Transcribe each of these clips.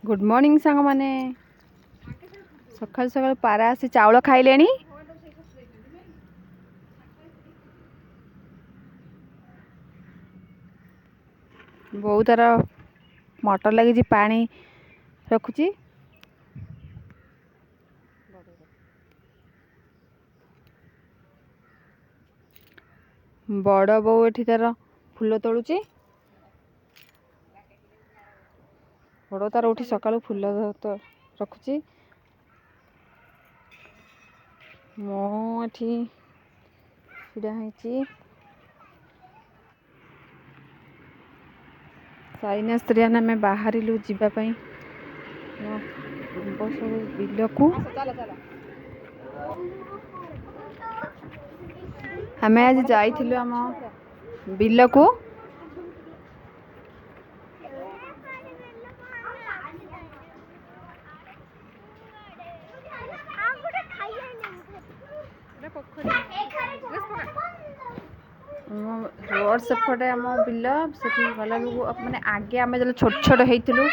good morning सांग माने सकाल सकाल पारा आसी चावल खाइले बहुत तार मटर लगी पानी रखुची बड़ बो एठी तार फूल तोड़ुची बड़ तार उठी सकाल फूल तो रखुची मो एठी छुड़ा होईची साइना स्त्रियान आम बाहर जावाई बिल को आम आज जाइलु आम बिल को रोड सेपटे आम बिल से गला माने आगे आम जो छोट छोट होइतिलु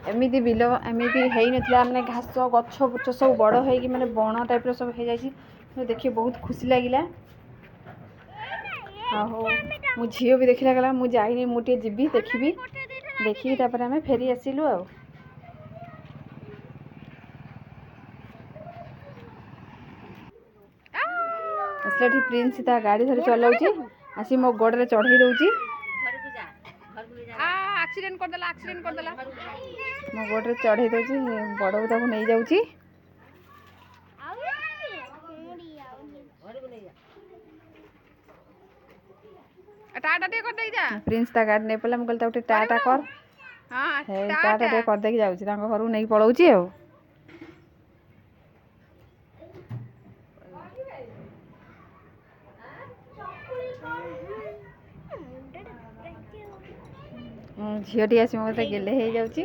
एमती बिल एमती है ना घास गछ बुछ सब बड़ हो माने बण टाइप सब हो जाए देखिए बहुत खुशी लगिला मो झील भी देखला गला मुझे जाइनी मुझे जीवी देखी देखी आम फेरी आसिलु आसला प्रिंस ता गाड़ी धरी चलाउची आसी मो गोड़े चढ़ई दउची एक्सीडेंट कर देला मो गोड़े चढ़ई दउची बड़ ताको नहीं जाउची टाटा टे कर दे जा प्रिंस ता गाड़ी नहीं पला मुगल ता उठे टाटा कर हां टाटा टे कर दे के जाउची तांको घर नहीं पळौची झीटी आसी मत गेले हो जाउची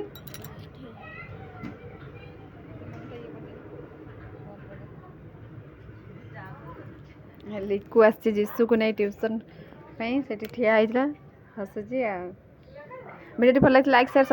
लिकु आसी जीसु को नहीं ट्यूशन से ठिया होता हसुची वीडियो भल लाइक शेयर